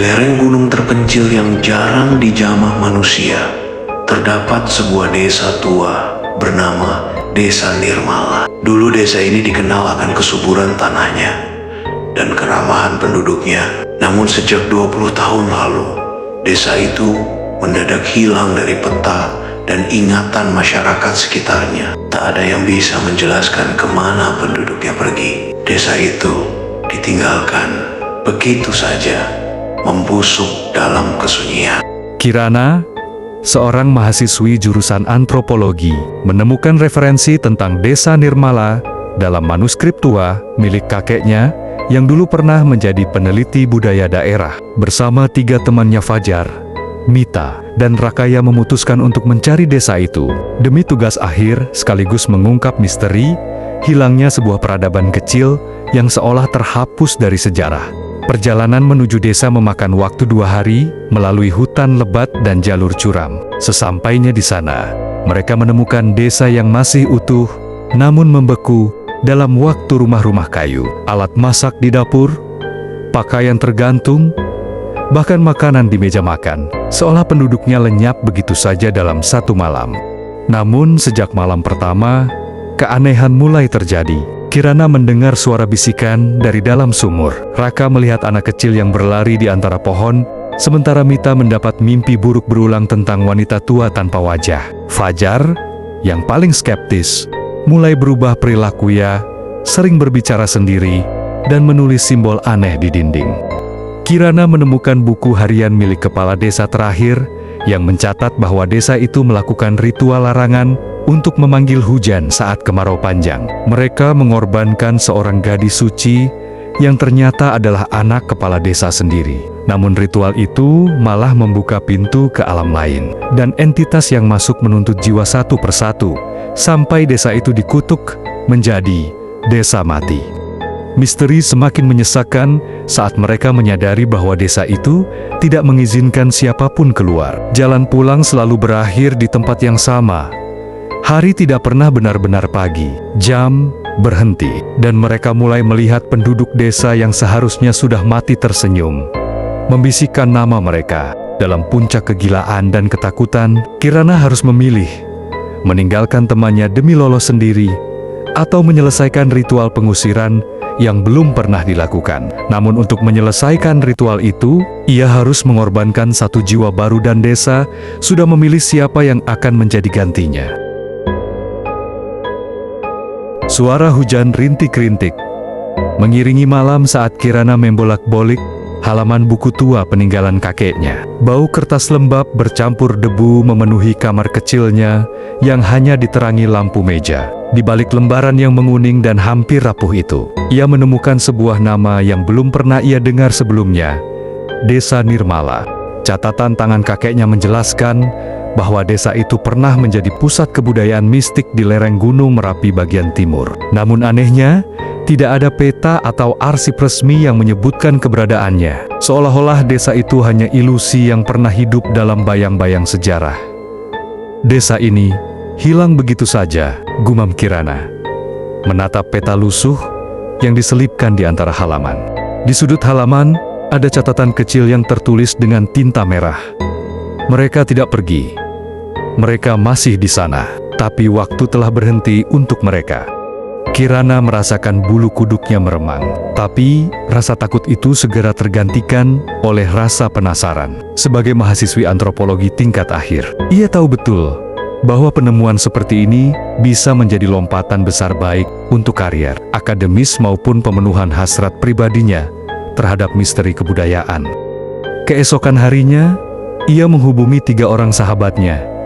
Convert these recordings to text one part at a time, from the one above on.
lereng gunung terpencil yang jarang dijamah manusia, terdapat sebuah desa tua bernama Desa Nirmala. Dulu desa ini dikenal akan kesuburan tanahnya dan keramahan penduduknya. Namun sejak 20 tahun lalu, desa itu mendadak hilang dari peta dan ingatan masyarakat sekitarnya. Tak ada yang bisa menjelaskan kemana penduduknya pergi. Desa itu ditinggalkan begitu saja, membusuk dalam kesunyian. Kirana, seorang mahasiswi jurusan antropologi, menemukan referensi tentang Desa Nirmala dalam manuskrip tua milik kakeknya yang dulu pernah menjadi peneliti budaya daerah. Bersama 3 temannya Fajar, Mita, dan Rakaya memutuskan untuk mencari desa itu demi tugas akhir sekaligus mengungkap misteri hilangnya sebuah peradaban kecil yang seolah terhapus dari sejarah. Perjalanan menuju desa memakan waktu 2 hari melalui hutan lebat dan jalur curam. Sesampainya di sana, mereka menemukan desa yang masih utuh namun membeku dalam waktu rumah-rumah kayu, alat masak di dapur, pakaian tergantung, bahkan makanan di meja makan, seolah penduduknya lenyap begitu saja dalam satu malam. Namun sejak malam pertama, keanehan mulai terjadi. Kirana mendengar suara bisikan dari dalam sumur. Raka melihat anak kecil yang berlari di antara pohon, sementara Mita mendapat mimpi buruk berulang tentang wanita tua tanpa wajah. Fajar, yang paling skeptis, mulai berubah perilakunya, sering berbicara sendiri, dan menulis simbol aneh di dinding. Kirana menemukan buku harian milik kepala desa terakhir, yang mencatat bahwa desa itu melakukan ritual larangan untuk memanggil hujan saat kemarau panjang. Mereka mengorbankan seorang gadis suci yang ternyata adalah anak kepala desa sendiri. Namun ritual itu malah membuka pintu ke alam lain, dan entitas yang masuk menuntut jiwa satu persatu, sampai desa itu dikutuk menjadi desa mati. Misteri semakin menyesakkan saat mereka menyadari bahwa desa itu tidak mengizinkan siapapun keluar. Jalan pulang selalu berakhir di tempat yang sama. Hari tidak pernah benar-benar pagi, jam berhenti, dan mereka mulai melihat penduduk desa yang seharusnya sudah mati tersenyum, membisikkan nama mereka. Dalam puncak kegilaan dan ketakutan, Kirana harus memilih, meninggalkan temannya demi lolos sendiri, atau menyelesaikan ritual pengusiran yang belum pernah dilakukan. Namun untuk menyelesaikan ritual itu, ia harus mengorbankan satu jiwa baru dan desa sudah memilih siapa yang akan menjadi gantinya. Suara hujan rintik-rintik mengiringi malam saat Kirana membolak-balik halaman buku tua peninggalan kakeknya. Bau kertas lembab bercampur debu memenuhi kamar kecilnya yang hanya diterangi lampu meja. Di balik lembaran yang menguning dan hampir rapuh itu, ia menemukan sebuah nama yang belum pernah ia dengar sebelumnya, Desa Nirmala. Catatan tangan kakeknya menjelaskan bahwa desa itu pernah menjadi pusat kebudayaan mistik di lereng Gunung Merapi bagian timur. Namun anehnya, tidak ada peta atau arsip resmi yang menyebutkan keberadaannya. Seolah-olah desa itu hanya ilusi yang pernah hidup dalam bayang-bayang sejarah. Desa ini hilang begitu saja, gumam Kirana, menatap peta lusuh yang diselipkan di antara halaman. Di sudut halaman, ada catatan kecil yang tertulis dengan tinta merah. Mereka tidak pergi. Mereka masih di sana, tapi waktu telah berhenti untuk mereka. Kirana merasakan bulu kuduknya meremang, tapi rasa takut itu segera tergantikan oleh rasa penasaran. Sebagai mahasiswi antropologi tingkat akhir, ia tahu betul bahwa penemuan seperti ini bisa menjadi lompatan besar baik untuk karier akademis maupun pemenuhan hasrat pribadinya terhadap misteri kebudayaan. Keesokan harinya, ia menghubungi 3 orang sahabatnya.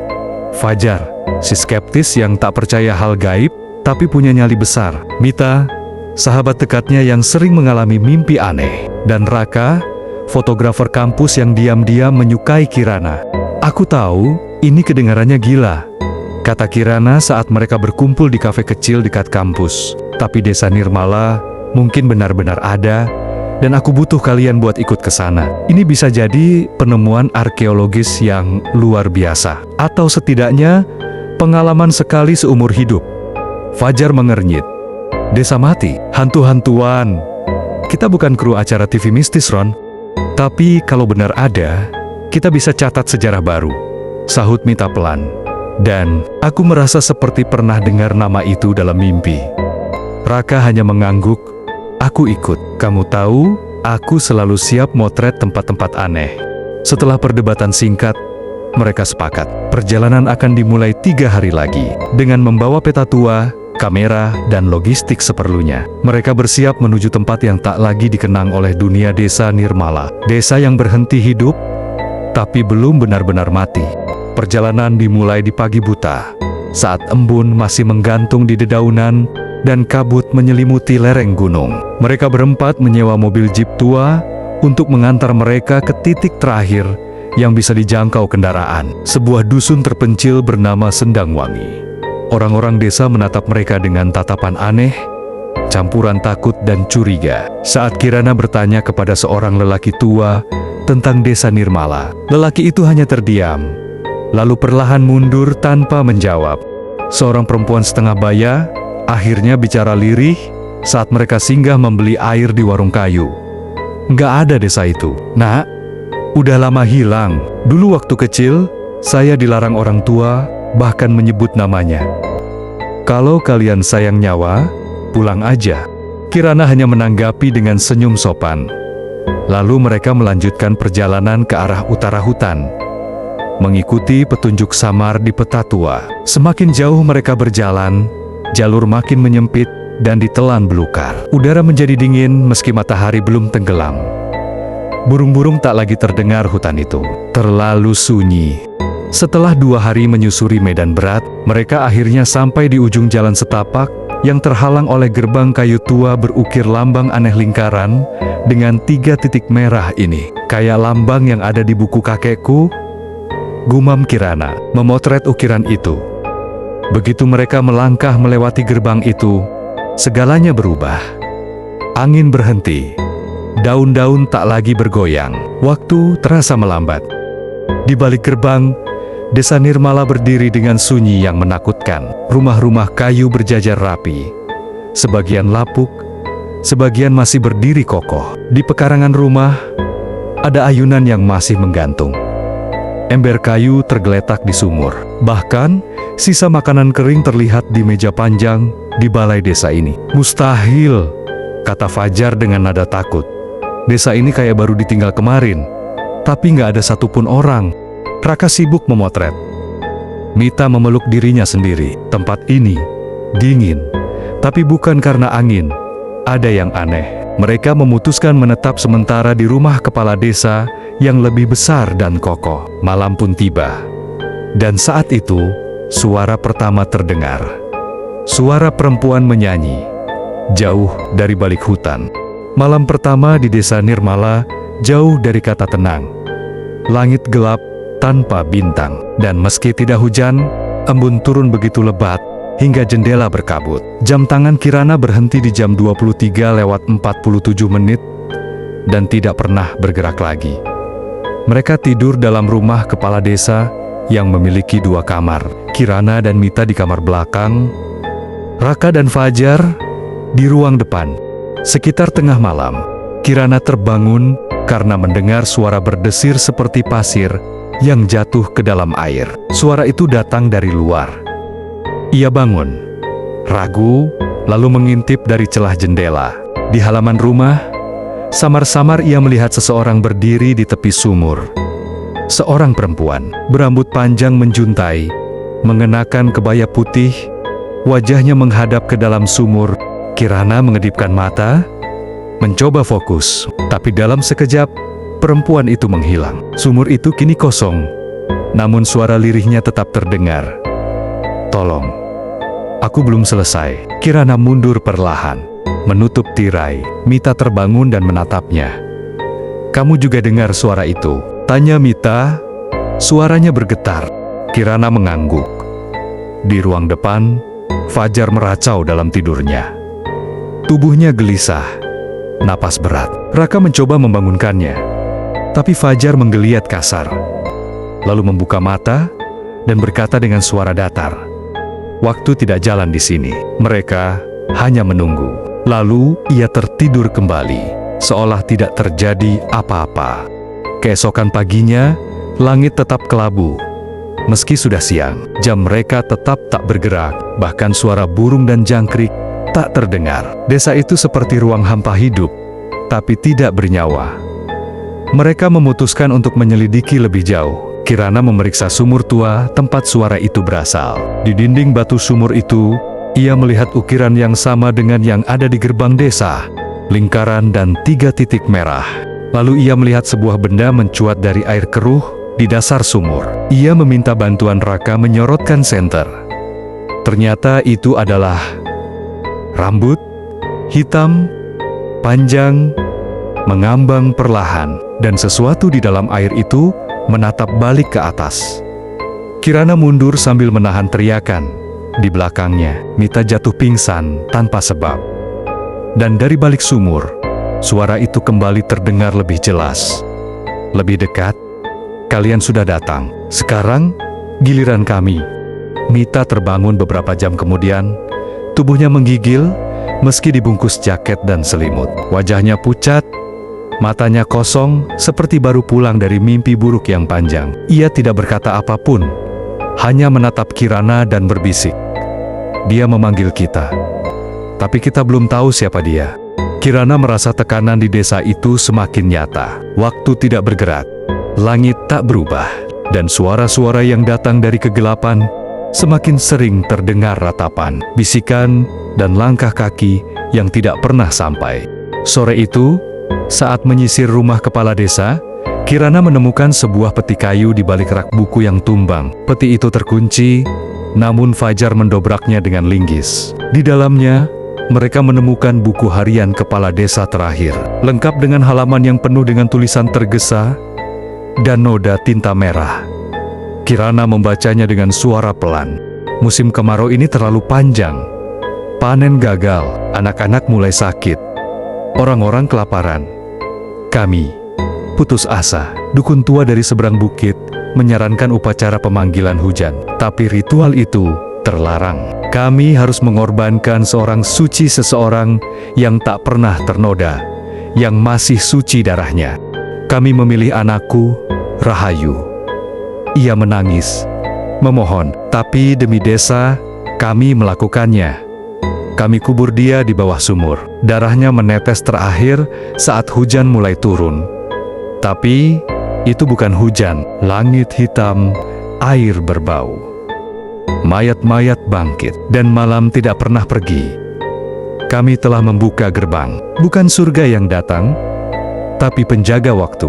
Fajar, si skeptis yang tak percaya hal gaib, tapi punya nyali besar. Mita, sahabat dekatnya yang sering mengalami mimpi aneh. Dan Raka, fotografer kampus yang diam-diam menyukai Kirana. Aku tahu, ini kedengarannya gila, kata Kirana saat mereka berkumpul di kafe kecil dekat kampus. Tapi Desa Nirmala mungkin benar-benar ada, dan aku butuh kalian buat ikut ke sana. Ini bisa jadi penemuan arkeologis yang luar biasa, atau setidaknya pengalaman sekali seumur hidup. Fajar mengernyit. Desa mati, hantu-hantuan. Kita bukan kru acara TV mistis, Ron. Tapi kalau benar ada, kita bisa catat sejarah baru, sahut Mita pelan. Dan aku merasa seperti pernah dengar nama itu dalam mimpi. Raka hanya mengangguk. Aku ikut. Kamu tahu, aku selalu siap motret tempat-tempat aneh. Setelah perdebatan singkat, mereka sepakat. Perjalanan akan dimulai 3 hari lagi. Dengan membawa peta tua, kamera, dan logistik seperlunya. Mereka bersiap menuju tempat yang tak lagi dikenang oleh dunia desa Nirmala. Desa yang berhenti hidup, tapi belum benar-benar mati. Perjalanan dimulai di pagi buta, saat embun masih menggantung di dedaunan dan kabut menyelimuti lereng gunung. Mereka berempat menyewa mobil jeep tua untuk mengantar mereka ke titik terakhir yang bisa dijangkau kendaraan, sebuah dusun terpencil bernama Sendangwangi. Orang-orang desa menatap mereka dengan tatapan aneh, campuran takut dan curiga. Saat Kirana bertanya kepada seorang lelaki tua tentang desa Nirmala, lelaki itu hanya terdiam, lalu perlahan mundur tanpa menjawab. Seorang perempuan setengah baya akhirnya bicara lirih saat mereka singgah membeli air di warung kayu. Nggak ada desa itu, Nak. Udah lama hilang. Dulu waktu kecil, saya dilarang orang tua, bahkan menyebut namanya. Kalau kalian sayang nyawa, pulang aja. Kirana hanya menanggapi dengan senyum sopan. Lalu mereka melanjutkan perjalanan ke arah utara hutan, mengikuti petunjuk samar di peta tua. Semakin jauh mereka berjalan, jalur makin menyempit dan ditelan belukar. Udara menjadi dingin meski matahari belum tenggelam. Burung-burung tak lagi terdengar hutan itu. Terlalu sunyi. Setelah 2 hari menyusuri medan berat, mereka akhirnya sampai di ujung jalan setapak yang terhalang oleh gerbang kayu tua berukir lambang aneh lingkaran dengan 3 titik merah ini. Kayak lambang yang ada di buku kakekku, gumam Kirana, memotret ukiran itu. Begitu mereka melangkah melewati gerbang itu, segalanya berubah. Angin berhenti. Daun-daun tak lagi bergoyang. Waktu terasa melambat. Di balik gerbang, desa Nirmala berdiri dengan sunyi yang menakutkan. Rumah-rumah kayu berjajar rapi. Sebagian lapuk, sebagian masih berdiri kokoh. Di pekarangan rumah, ada ayunan yang masih menggantung. Ember kayu tergeletak di sumur. Bahkan, sisa makanan kering terlihat di meja panjang di balai desa ini. Mustahil, kata Fajar dengan nada takut. Desa ini kayak baru ditinggal kemarin, tapi nggak ada satupun orang. Raka sibuk memotret. Mita memeluk dirinya sendiri. Tempat ini dingin, tapi bukan karena angin. Ada yang aneh. Mereka memutuskan menetap sementara di rumah kepala desa yang lebih besar dan kokoh. Malam pun tiba. Dan saat itu, suara pertama terdengar. Suara perempuan menyanyi, jauh dari balik hutan. Malam pertama di desa Nirmala, jauh dari kata tenang. Langit gelap tanpa bintang. Dan meski tidak hujan, embun turun begitu lebat, hingga jendela berkabut. Jam tangan Kirana berhenti di jam 23:47, dan tidak pernah bergerak lagi. Mereka tidur dalam rumah kepala desa yang memiliki 2 kamar. Kirana dan Mita di kamar belakang, Raka dan Fajar di ruang depan. Sekitar tengah malam, Kirana terbangun karena mendengar suara berdesir seperti pasir yang jatuh ke dalam air. Suara itu datang dari luar. Ia bangun, ragu, lalu mengintip dari celah jendela. Di halaman rumah, samar-samar ia melihat seseorang berdiri di tepi sumur. Seorang perempuan, berambut panjang menjuntai, mengenakan kebaya putih, wajahnya menghadap ke dalam sumur. Kirana mengedipkan mata, mencoba fokus, tapi dalam sekejap, perempuan itu menghilang. Sumur itu kini kosong, namun suara lirihnya tetap terdengar. Tolong, aku belum selesai. Kirana mundur perlahan, menutup tirai. Mita terbangun dan menatapnya. Kamu juga dengar suara itu? Tanya Mita. Suaranya bergetar. Kirana mengangguk. Di ruang depan, Fajar meracau dalam tidurnya. Tubuhnya gelisah, napas berat. Raka mencoba membangunkannya, tapi Fajar menggeliat kasar, lalu membuka mata dan berkata dengan suara datar, "Waktu tidak jalan di sini." Mereka hanya menunggu. Lalu ia tertidur kembali. seolah tidak terjadi apa-apa. Keesokan paginya, langit tetap kelabu. Meski sudah siang, jam mereka tetap tak bergerak, bahkan suara burung dan jangkrik tak terdengar. Desa itu seperti ruang hampa hidup, tapi tidak bernyawa. Mereka memutuskan untuk menyelidiki lebih jauh. Kirana memeriksa sumur tua tempat suara itu berasal. Di dinding batu sumur itu, ia melihat ukiran yang sama dengan yang ada di gerbang desa, lingkaran dan 3 titik merah. Lalu ia melihat sebuah benda mencuat dari air keruh di dasar sumur. Ia meminta bantuan Raka menyorotkan senter. Ternyata itu adalah rambut hitam, panjang, mengambang perlahan, dan sesuatu di dalam air itu menatap balik ke atas. Kirana mundur sambil menahan teriakan. Di belakangnya, Mita jatuh pingsan tanpa sebab. Dan dari balik sumur, suara itu kembali terdengar lebih jelas. Lebih dekat, kalian sudah datang. Sekarang, giliran kami. Mita terbangun beberapa jam kemudian. Tubuhnya menggigil, meski dibungkus jaket dan selimut. Wajahnya pucat, matanya kosong, seperti baru pulang dari mimpi buruk yang panjang. Ia tidak berkata apapun, hanya menatap Kirana dan berbisik. Dia memanggil kita, tapi kita belum tahu siapa dia. Kirana merasa tekanan di desa itu semakin nyata. Waktu tidak bergerak, langit tak berubah, dan suara-suara yang datang dari kegelapan semakin sering terdengar ratapan, bisikan, dan langkah kaki yang tidak pernah sampai. Sore itu, saat menyisir rumah kepala desa, Kirana menemukan sebuah peti kayu di balik rak buku yang tumbang. Peti itu terkunci, namun Fajar mendobraknya dengan linggis. Di dalamnya, mereka menemukan buku harian kepala desa terakhir, lengkap dengan halaman yang penuh dengan tulisan tergesa dan noda tinta merah. Kirana membacanya dengan suara pelan. Musim kemarau ini terlalu panjang. Panen gagal, anak-anak mulai sakit, orang-orang kelaparan. Kami putus asa. Dukun tua dari seberang bukit menyarankan upacara pemanggilan hujan, tapi ritual itu terlarang. Kami harus mengorbankan seorang suci, seseorang yang tak pernah ternoda, yang masih suci darahnya. Kami memilih anakku, Rahayu. Ia menangis, memohon, tapi demi desa, kami melakukannya. Kami kubur dia di bawah sumur. Darahnya menetes terakhir saat hujan mulai turun. Tapi itu bukan hujan, langit hitam, air berbau. Mayat-mayat bangkit, dan malam tidak pernah pergi. Kami telah membuka gerbang, bukan surga yang datang, tapi penjaga waktu.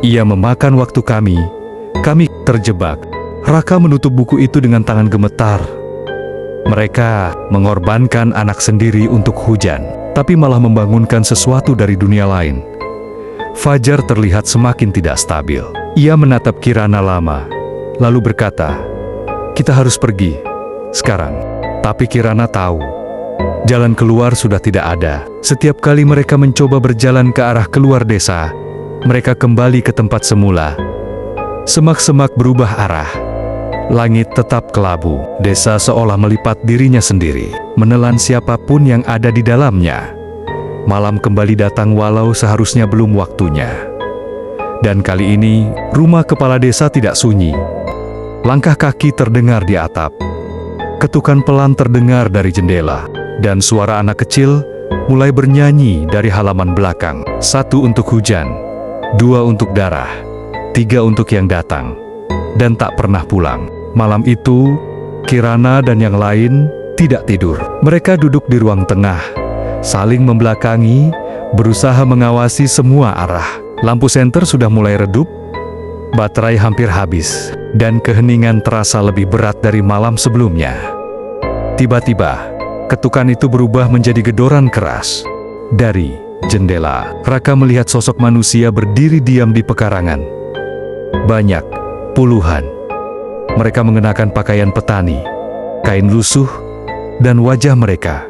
Ia memakan waktu kami terjebak. Raka menutup buku itu dengan tangan gemetar. Mereka mengorbankan anak sendiri untuk hujan, tapi malah membangunkan sesuatu dari dunia lain. Fajar terlihat semakin tidak stabil. Ia menatap Kirana lama, lalu berkata, "Kita harus pergi sekarang." Tapi Kirana tahu, jalan keluar sudah tidak ada. Setiap kali mereka mencoba berjalan ke arah keluar desa, mereka kembali ke tempat semula. Semak-semak berubah arah. Langit tetap kelabu. Desa seolah melipat dirinya sendiri, menelan siapapun yang ada di dalamnya. Malam kembali datang walau seharusnya belum waktunya. Dan kali ini, rumah kepala desa tidak sunyi. Langkah kaki terdengar di atap. Ketukan pelan terdengar dari jendela. Dan suara anak kecil mulai bernyanyi dari halaman belakang. 1 untuk hujan, 2 untuk darah, 3 untuk yang datang dan tak pernah pulang. Malam itu, Kirana dan yang lain tidak tidur. Mereka duduk di ruang tengah, saling membelakangi, berusaha mengawasi semua arah. Lampu senter sudah mulai redup, baterai hampir habis, dan keheningan terasa lebih berat dari malam sebelumnya. Tiba-tiba, ketukan itu berubah menjadi gedoran keras. Dari jendela, Raka melihat sosok manusia berdiri diam di pekarangan. Banyak, puluhan. Mereka mengenakan pakaian petani, kain lusuh, dan wajah mereka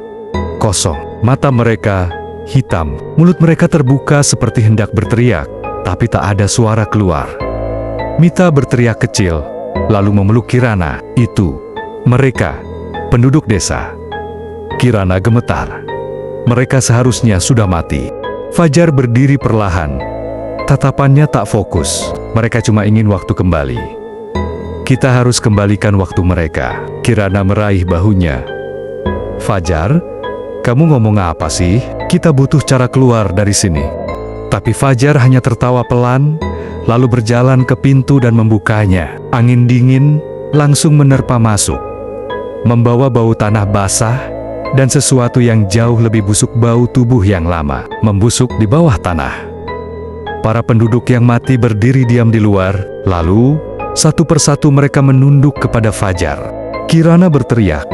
kosong. Mata mereka hitam, mulut mereka terbuka seperti hendak berteriak, tapi tak ada suara keluar. Mita berteriak kecil, lalu memeluk Kirana. Itu mereka, penduduk desa. Kirana gemetar. Mereka seharusnya sudah mati. Fajar berdiri perlahan. Tatapannya tak fokus. Mereka cuma ingin waktu kembali. Kita harus kembalikan waktu mereka. Kirana meraih bahunya. Fajar, kamu ngomong apa sih? Kita butuh cara keluar dari sini. Tapi Fajar hanya tertawa pelan, lalu berjalan ke pintu dan membukanya. Angin dingin langsung menerpa masuk, membawa bau tanah basah dan sesuatu yang jauh lebih busuk, bau tubuh yang lama, membusuk di bawah tanah. Para penduduk yang mati berdiri diam di luar, lalu satu persatu mereka menunduk kepada Fajar. Kirana berteriak,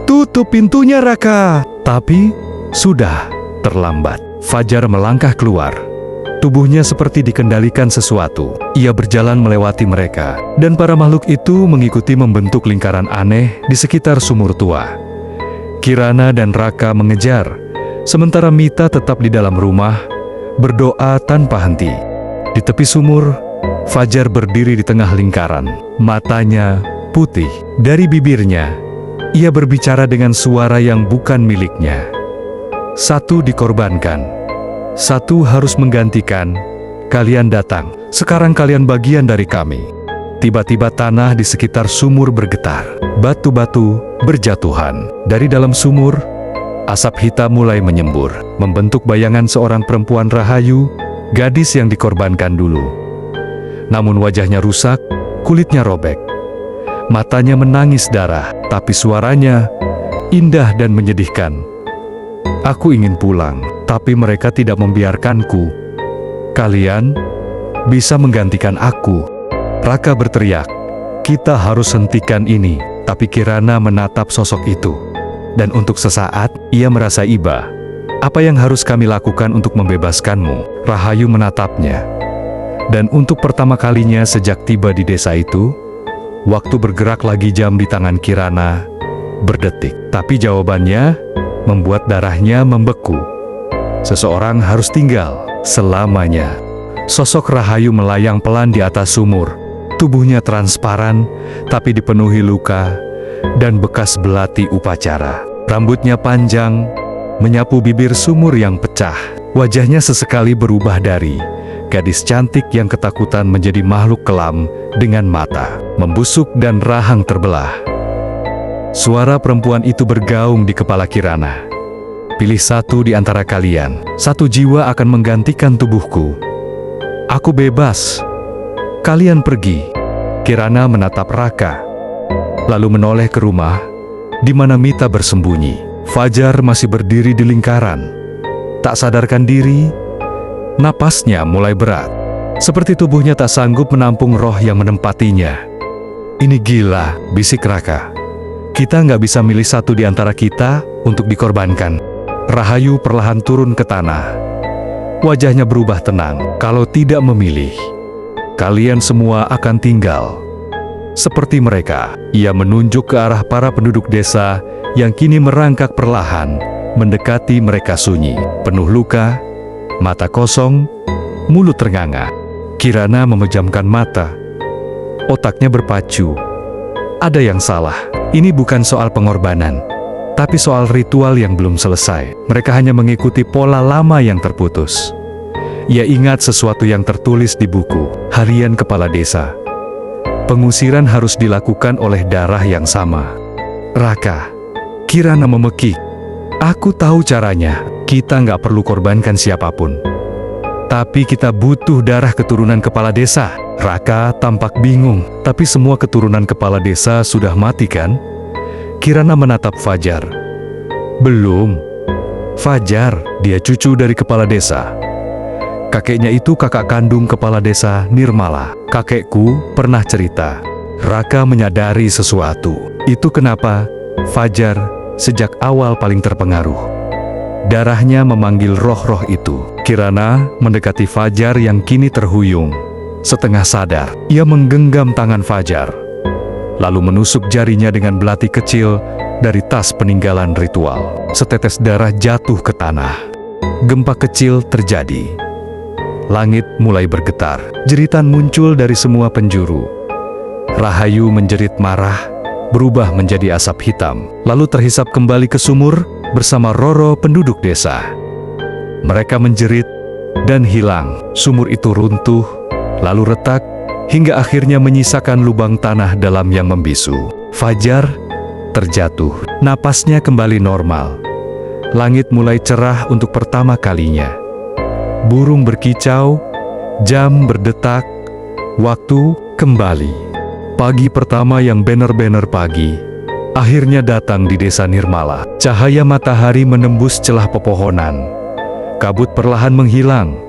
"Tutup pintunya, Raka!" Tapi sudah terlambat. Fajar melangkah keluar. Tubuhnya seperti dikendalikan sesuatu. Ia berjalan melewati mereka, dan para makhluk itu mengikuti membentuk lingkaran aneh di sekitar sumur tua. Kirana dan Raka mengejar, sementara Mita tetap di dalam rumah, berdoa tanpa henti. Di tepi sumur, Fajar berdiri di tengah lingkaran. Matanya putih. Dari bibirnya, ia berbicara dengan suara yang bukan miliknya. Satu dikorbankan. Satu harus menggantikan. Kalian datang. Sekarang kalian bagian dari kami. Tiba-tiba tanah di sekitar sumur bergetar. Batu-batu berjatuhan. Dari dalam sumur, asap hitam mulai menyembur, membentuk bayangan seorang perempuan rahayu, gadis yang dikorbankan dulu. Namun wajahnya rusak, kulitnya robek. Matanya menangis darah, tapi suaranya indah dan menyedihkan. Aku ingin pulang, tapi mereka tidak membiarkanku. Kalian bisa menggantikan aku. Raka berteriak, kita harus hentikan ini. Tapi Kirana menatap sosok itu. Dan untuk sesaat, ia merasa iba. Apa yang harus kami lakukan untuk membebaskanmu? Rahayu menatapnya. Dan untuk pertama kalinya sejak tiba di desa itu, waktu bergerak lagi, jam di tangan Kirana berdetik. Tapi jawabannya membuat darahnya membeku. Seseorang harus tinggal selamanya. Sosok Rahayu melayang pelan di atas sumur. Tubuhnya transparan, tapi dipenuhi luka dan bekas belati upacara. Rambutnya panjang, menyapu bibir sumur yang pecah. Wajahnya sesekali berubah dari gadis cantik yang ketakutan menjadi makhluk kelam dengan mata membusuk dan rahang terbelah. Suara perempuan itu bergaung di kepala Kirana. Pilih satu di antara kalian. Satu jiwa akan menggantikan tubuhku. Aku bebas. Kalian pergi. Kirana menatap Raka, lalu menoleh ke rumah, di mana Mita bersembunyi. Fajar masih berdiri di lingkaran. Tak sadarkan diri, napasnya mulai berat. Seperti tubuhnya tak sanggup menampung roh yang menempatinya. Ini gila, bisik Raka. Kita nggak bisa milih satu di antara kita untuk dikorbankan. Rahayu perlahan turun ke tanah. Wajahnya berubah tenang. Kalau tidak memilih, kalian semua akan tinggal. Seperti mereka, ia menunjuk ke arah para penduduk desa yang kini merangkak perlahan, mendekati mereka sunyi, penuh luka, mata kosong, mulut ternganga. Kirana memejamkan mata. Otaknya berpacu. Ada yang salah. Ini bukan soal pengorbanan, tapi soal ritual yang belum selesai. Mereka hanya mengikuti pola lama yang terputus. Ia ingat sesuatu yang tertulis di buku harian kepala desa. Pengusiran harus dilakukan oleh darah yang sama. Raka, Kirana memekik. Aku tahu caranya. Kita nggak perlu korbankan siapapun. Tapi kita butuh darah keturunan kepala desa. Raka tampak bingung. Tapi semua keturunan kepala desa sudah mati kan? Kirana menatap Fajar. Belum. Fajar, dia cucu dari kepala desa. Kakeknya itu kakak kandung kepala desa Nirmala. Kakekku pernah cerita. Raka menyadari sesuatu. Itu kenapa Fajar sejak awal paling terpengaruh. Darahnya memanggil roh-roh itu. Kirana mendekati Fajar yang kini terhuyung. Setengah sadar, ia menggenggam tangan Fajar, lalu menusuk jarinya dengan belati kecil dari tas peninggalan ritual. Setetes darah jatuh ke tanah. Gempa kecil terjadi. Langit mulai bergetar. Jeritan muncul dari semua penjuru. Rahayu menjerit marah, berubah menjadi asap hitam, lalu terhisap kembali ke sumur bersama Roro penduduk desa. Mereka menjerit dan hilang. Sumur itu runtuh, lalu retak, hingga akhirnya menyisakan lubang tanah dalam yang membisu. Fajar terjatuh, napasnya kembali normal. Langit mulai cerah untuk pertama kalinya. Burung berkicau, jam berdetak, waktu kembali. Pagi pertama yang benar-benar pagi, akhirnya datang di desa Nirmala. Cahaya matahari menembus celah pepohonan. Kabut perlahan menghilang,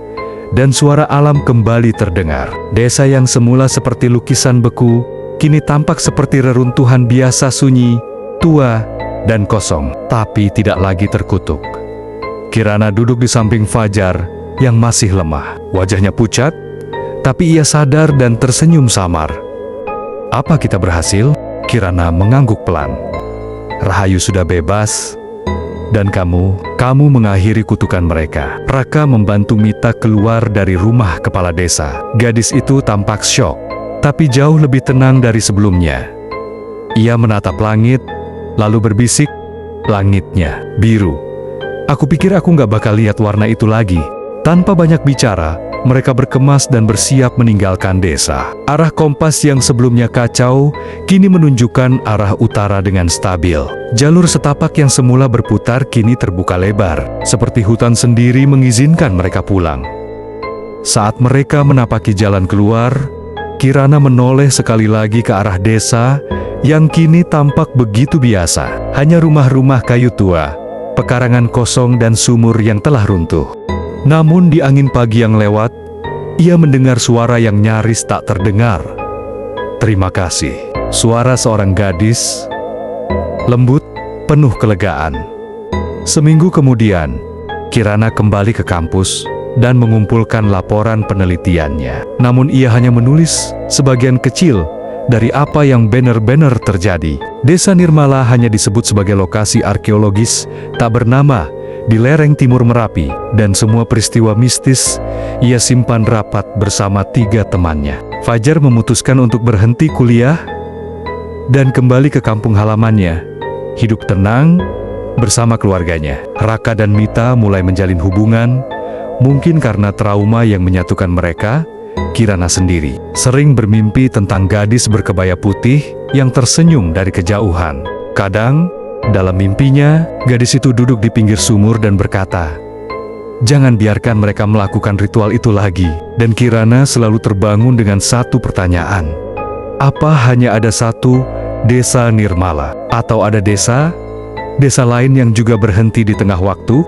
dan suara alam kembali terdengar. Desa yang semula seperti lukisan beku, kini tampak seperti reruntuhan biasa, sunyi, tua, dan kosong, tapi tidak lagi terkutuk. Kirana duduk di samping Fajar yang masih lemah. Wajahnya pucat, tapi ia sadar dan tersenyum samar. "Apa kita berhasil?" Kirana mengangguk pelan. "Rahayu sudah bebas, dan kamu mengakhiri kutukan mereka." Raka membantu Mita keluar dari rumah kepala desa. Gadis itu tampak syok, tapi jauh lebih tenang dari sebelumnya. Ia menatap langit, lalu berbisik, "Langitnya biru. Aku pikir aku nggak bakal lihat warna itu lagi." Tanpa banyak bicara, mereka berkemas dan bersiap meninggalkan desa. Arah kompas yang sebelumnya kacau, kini menunjukkan arah utara dengan stabil. Jalur setapak yang semula berputar kini terbuka lebar, seperti hutan sendiri mengizinkan mereka pulang. Saat mereka menapaki jalan keluar, Kirana menoleh sekali lagi ke arah desa yang kini tampak begitu biasa. Hanya rumah-rumah kayu tua, pekarangan kosong dan sumur yang telah runtuh. Namun di angin pagi yang lewat, ia mendengar suara yang nyaris tak terdengar. "Terima kasih." Suara seorang gadis, lembut, penuh kelegaan. Seminggu kemudian, Kirana kembali ke kampus dan mengumpulkan laporan penelitiannya. Namun ia hanya menulis sebagian kecil dari apa yang benar-benar terjadi. Desa Nirmala hanya disebut sebagai lokasi arkeologis tak bernama di lereng timur Merapi, dan semua peristiwa mistis ia simpan rapat bersama 3 temannya. Fajar memutuskan untuk berhenti kuliah dan kembali ke kampung halamannya, hidup tenang bersama keluarganya. Raka dan Mita mulai menjalin hubungan, mungkin karena trauma yang menyatukan mereka. Kirana sendiri sering bermimpi tentang gadis berkebaya putih yang tersenyum dari kejauhan. Kadang, dalam mimpinya, gadis itu duduk di pinggir sumur dan berkata, "Jangan biarkan mereka melakukan ritual itu lagi." Dan Kirana selalu terbangun dengan satu pertanyaan. Apa hanya ada satu desa Nirmala? Atau ada desa lain yang juga berhenti di tengah waktu?